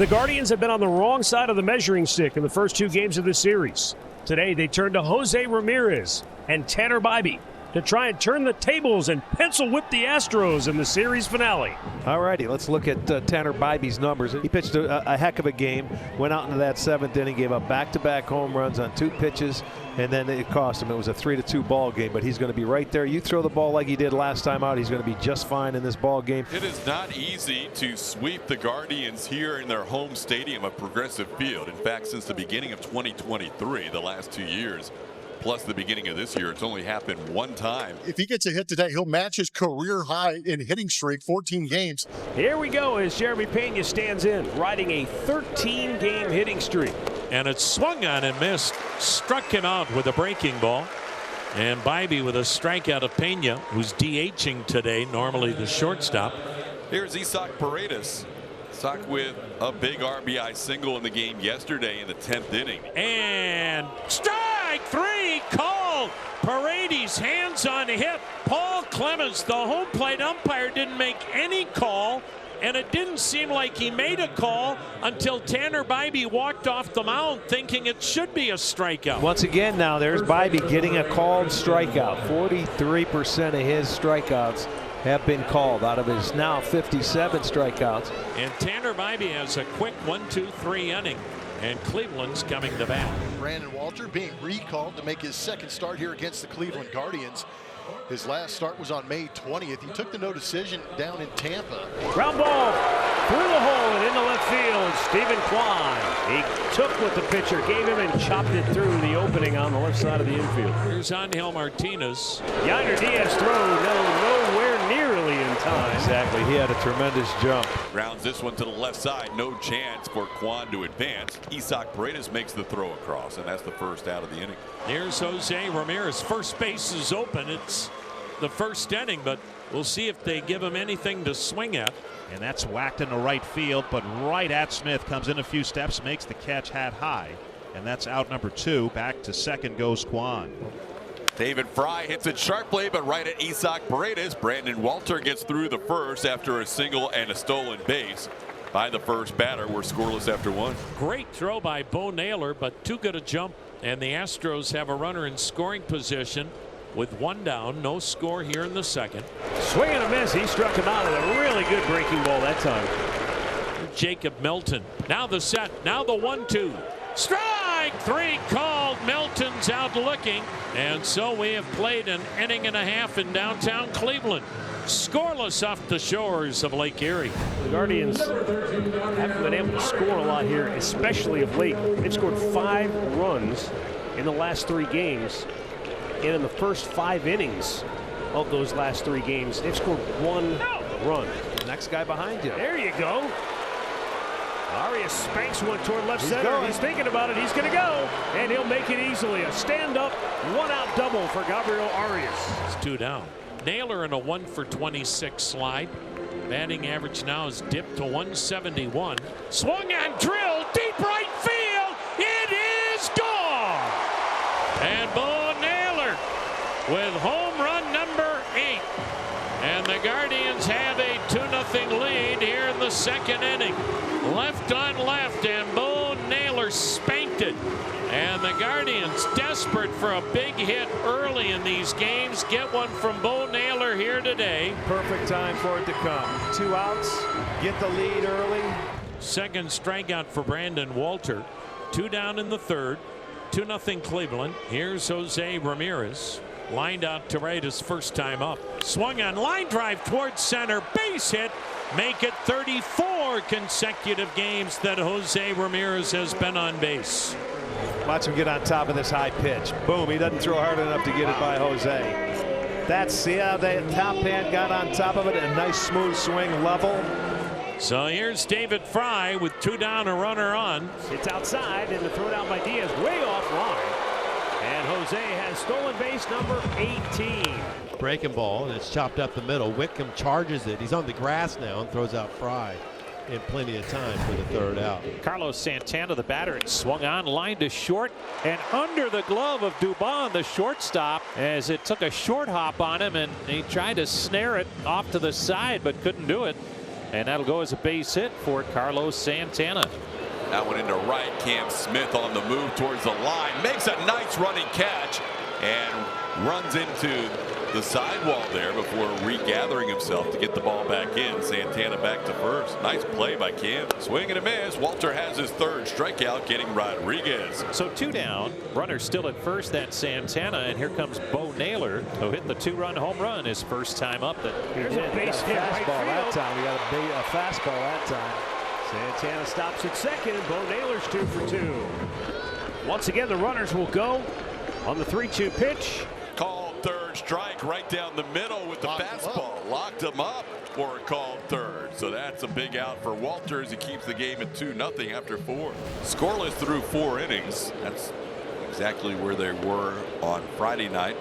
The Guardians have been on the wrong side of the measuring stick in the first 2 games of the series. Today, they turned to Jose Ramirez and Tanner Bibee to try and turn the tables and pencil whip the Astros in the series finale. All righty, let's look at Tanner Bibee's numbers. He pitched a heck of a game, went out into that 7th inning, gave up back-to-back home runs on 2 pitches, and then it cost him. It was a 3-2 ball game, but he's going to be right there. You throw the ball like he did last time out, he's going to be just fine in this ball game. It is not easy to sweep the Guardians here in their home stadium of Progressive Field. In fact, since the beginning of 2023, the last 2 years, plus the beginning of this year, it's only happened 1 time. If he gets a hit today, he'll match his career high in hitting streak, 14 games. Here we go as Jeremy Pena stands in, riding a 13-game hitting streak. And it swung on and missed, struck him out with a breaking ball. And Bibee with a strikeout of Pena, who's DHing today, normally the shortstop. Here's Isaac Paredes. Isaac with a big RBI single in the game yesterday in the 10th inning. And strike 3 called. Paredes hands on hit. Paul Clemens, the home plate umpire, didn't make any call. And it didn't seem like he made a call until Tanner Bibee walked off the mound thinking it should be a strikeout. Once again now, there's Bibee getting a called strikeout. 43% of his strikeouts have been called out of his now 57 strikeouts. And Tanner Bibee has a quick 1-2-3 inning. And Cleveland's coming to bat. Brandon Walter being recalled to make his 2nd start here against the Cleveland Guardians. His last start was on May 20th. He took the no decision down in Tampa. Ground ball through the hole and into left field. Stephen Kwan. He took what the pitcher gave him and chopped it through the opening on the left side of the infield. Here's Angel Martinez. Yonder Diaz throw nowhere nearly in time. Exactly. He had a tremendous jump. Grounds this one to the left side. No chance for Kwan to advance. Isaac Paredes makes the throw across, and that's the first out of the inning. Here's Jose Ramirez. First base is open. It's the first inning, but we'll see if they give him anything to swing at. And that's whacked into right field, but right at Smith. Comes in a few steps, makes the catch hat high. And that's out number 2. Back to second goes Kwan. David Fry hits it sharply, but right at Isaac Paredes. Brandon Walter gets through the first after a single and a stolen base by the first batter. We're scoreless after 1. Great throw by Bo Naylor, but too good a jump. And the Astros have a runner in scoring position with 1 down. No score here in the 2nd. Swing and a miss. He struck him out with a really good breaking ball that time. Jacob Milton. Now the set. Now the 1-2. Strike 3 called. Milton's out looking. And so we have played an inning and a half in downtown Cleveland. Scoreless off the shores of Lake Erie. The Guardians haven't been able to score a lot here, especially of late. They've scored 5 runs in the last 3 games. And in the first 5 innings of those last 3 games, they've scored 1 run. Next guy behind you. There you go. Arias spanks one toward left center. He's thinking about it. He's going to go. And he'll make it easily. A stand-up, 1-out double for Gabriel Arias. It's 2 down. Naylor in a 1-for-26 slide. Batting average now is dipped to 171. Swung and drilled. Deep right field. It is gone. And Bo Naylor with home run number 8. And the Guardians have a 2-0 lead here in the 2nd inning. Left on left, and Bo Naylor spanked it. And the Guardians, desperate for a big hit early in these games, get one from Bo Naylor here today. Perfect time for it to come. 2 outs, get the lead early. 2nd strikeout for Brandon Walter. 2 down in the 3rd. 2-0 Cleveland. Here's Jose Ramirez. Lined out to right his first time up. Swung on, line drive towards center. Base hit. Make it 34 consecutive games that Jose Ramirez has been on base. Watch him get on top of this high pitch. Boom, he doesn't throw hard enough to get it by Jose. See how the top hand got on top of it. A nice smooth swing, level. So here's David Fry with 2 down, a runner on. It's outside, and the throw down by Diaz way off line. And Jose has stolen base number 18. Breaking ball, and it's chopped up the middle. Wickham charges it. He's on the grass now and throws out Fry in plenty of time for the 3rd out. Carlos Santana, the batter, and swung on, line to short, and under the glove of Dubon, the shortstop, as it took a short hop on him, and he tried to snare it off to the side, but couldn't do it. And that'll go as a base hit for Carlos Santana. That one into right. Cam Smith on the move towards the line. Makes a nice running catch and runs into the sidewall there before regathering himself to get the ball back in. Santana back to first. Nice play by Cam. Swing and a miss. Walter has his third strikeout, getting Rodriguez. So 2 down. Runner still at first. That's Santana. And here comes Bo Naylor, who hit the 2-run home run his first time up. There's a base hit right Fastball that field. time. He got a fastball that time. Santana stops at second, and Bo Naylor's 2 for 2. Once again, the runners will go on the 3-2 pitch. Called third strike right down the middle with the fastball. Locked him up for a called third. So that's a big out for Walter as he keeps the game at 2-0 after 4. Scoreless through 4 innings. That's exactly where they were on Friday night.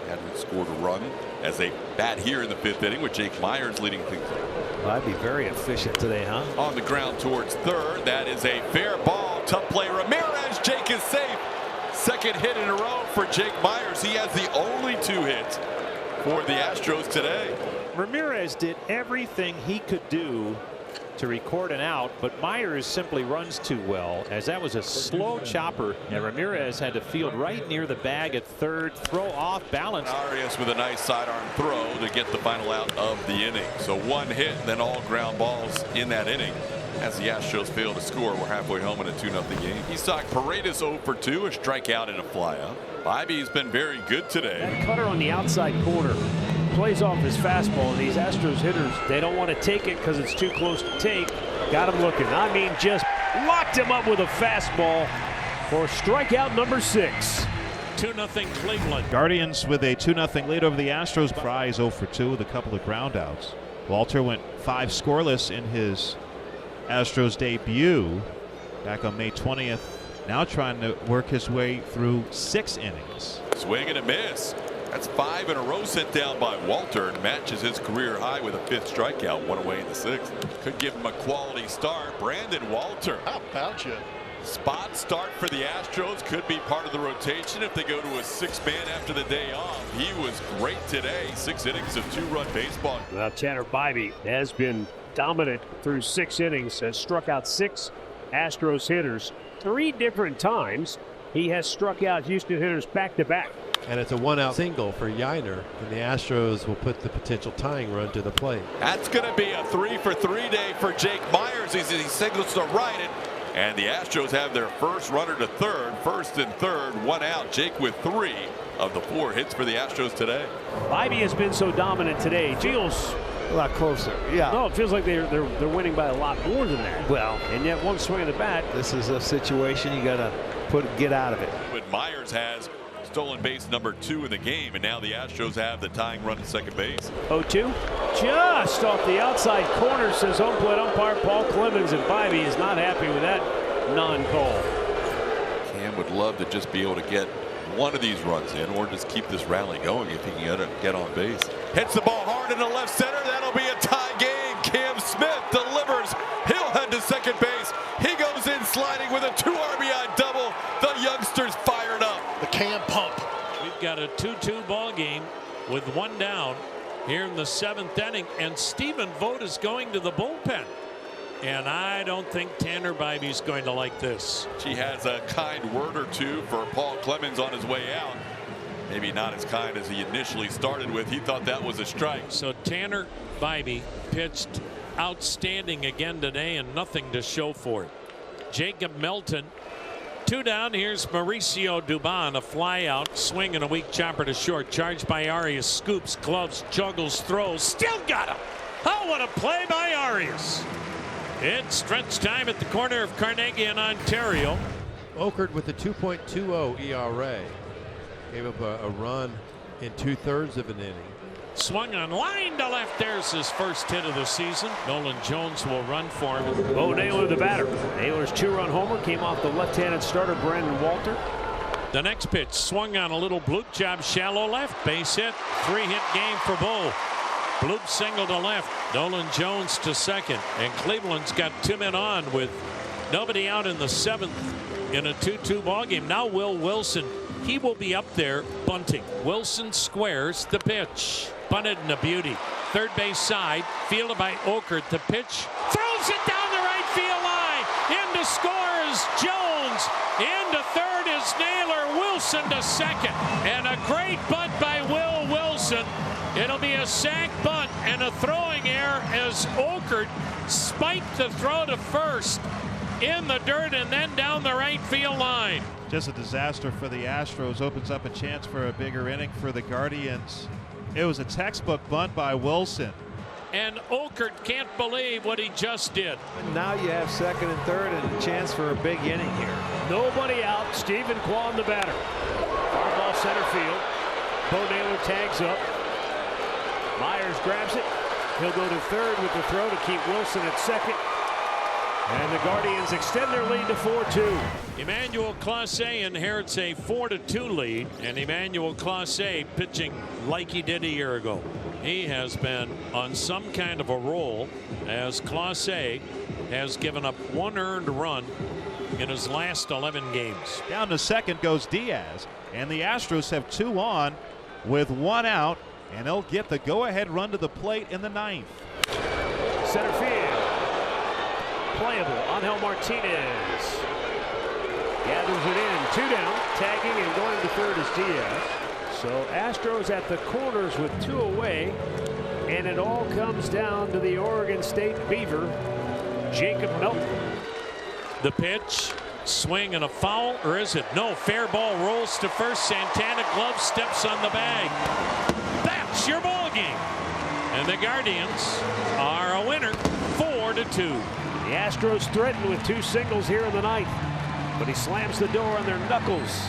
Hadn't scored a run as they bat here in the 5th inning with Jake Myers leading things up. Well, I'd be very efficient today, huh? On the ground towards third. That is a fair ball. Tough play. Ramirez. Jake is safe. Second hit in a row for Jake Myers. He has the only 2 hits for the Astros today. Ramirez did everything he could do to record an out, but Myers simply runs too well, as that was a slow chopper, and Ramirez had to field right near the bag at third, throw off balance. Arias with a nice sidearm throw to get the final out of the inning. So 1 hit, then all ground balls in that inning. As the Astros fail to score, we're halfway home in a 2-0 game. Isak Paredes 0 for 2, a strikeout and a flyout. Bibee's been very good today. That cutter on the outside corner plays off his fastball, and these Astros hitters, they don't want to take it because it's too close to take. Got him looking. I mean, just locked him up with a fastball for strikeout number 6. 2-0 Cleveland. Guardians with a 2-0 lead over the Astros. Fry's 0 for 2 with a couple of groundouts. Walter went 5 scoreless in his Astros debut back on May 20th. Now trying to work his way through 6 innings. Swing and a miss. That's 5 in a row sent down by Walter and matches his career high with a 5th strikeout, 1 away in the 6th. Could give him a quality start. Brandon Walter. How about you? Spot start for the Astros, could be part of the rotation if they go to a 6-man after the day off. He was great today. 6 innings of 2-run baseball. Well, Tanner Bibee has been dominant through 6 innings, has struck out 6 Astros hitters 3 different times. He has struck out Houston hitters back-to-back. And it's a 1-out single for Yainer, and the Astros will put the potential tying run to the plate. That's going to be a 3 for 3 day for Jake Myers. He signals to right, and the Astros have their first runner to third. First and third, 1 out. Jake with 3 of the 4 hits for the Astros today. Bibee has been so dominant today. It feels A lot closer. Yeah. no, it feels like they're winning by a lot more than that. Well, And yet 1 swing of the bat. this is a situation you got to get out of it. But Myers has stolen base number 2 in the game, and now the Astros have the tying run at second base. 0-2. Just off the outside corner, says home plate umpire Paul Clemens, and Bibee is not happy with that non-call. Cam would love to just be able to get one of these runs in, or just keep this rally going if he can get on base. Hits the ball hard in the left center. That'll be a tie game. Cam Smith delivers. He'll head to second base. He goes in sliding with a 2 RBI double. The youngsters fired up. The Cam pump. We've got a 2-2 ball game with 1 down here in the 7th inning, and Stephen Vogt is going to the bullpen. And I don't think Tanner Bibee's going to like this. She has a kind word or two for Paul Clemens on his way out. Maybe not as kind as he initially started with. He thought that was a strike. So Tanner Bibee pitched outstanding again today, and nothing to show for it. Jacob Melton, 2 down. Here's Mauricio Dubon, a fly out, swing and a weak chopper to short. Charged by Arias, scoops, gloves, juggles, throws, still got him. Oh, what a play by Arias. It's stretch time at the corner of Carnegie and Ontario. Okert with a 2.20 ERA. Gave up a run in 2/3 of an inning. Swung on line to left. There's his first hit of the season. Nolan Jones will run for him. Bo Naylor, the batter. Naylor's 2-run homer came off the left-handed starter Brandon Walter. The next pitch swung on a little bloop job, shallow left, base hit. 3-hit game for Bo. Bloop single to left. Nolan Jones to second, and Cleveland's got 2 men on with nobody out in the 7th in a 2-2 ball game. Now Will Wilson, he will be up there bunting. Wilson squares the pitch. Bunted and a beauty. third base side, fielded by Okert. The pitch, throws it down the right field line. Into scores Jones. Into third is Naylor. Wilson to second. And a great bunt by Will Wilson. It'll be a sac bunt and a throwing error as Okert spiked the throw to first in the dirt and then down the right field line. Just a disaster for the Astros. Opens up a chance for a bigger inning for the Guardians. It was a textbook bunt by Wilson. And Okert can't believe what he just did. And now you have second and third and a chance for a big inning here. Nobody out. Stephen Kwan, the batter. Far ball center field. Bo Naylor tags up. Myers grabs it. He'll go to third with the throw to keep Wilson at second. And the Guardians extend their lead to 4-2. Emmanuel Clase inherits a 4-2 lead, and Emmanuel Clase pitching like he did a year ago. He has been on some kind of a roll as Clase has given up one earned run in his last 11 games. Down to second goes Diaz, and the Astros have 2 on with 1 out, and they'll get the go-ahead run to the plate in the 9th. Center field. Playable. Angel Martinez gathers it in. 2 down. Tagging and going to third is Diaz. So Astros at the corners with 2 away. And it all comes down to the Oregon State Beaver, Jacob Melton. The pitch. Swing and a foul, or is it? No, fair ball rolls to first. Santana glove steps on the bag. That's your ball game. And the Guardians are a winner, 4-2. The Astros threaten with 2 singles here in the 9th, but he slams the door on their knuckles.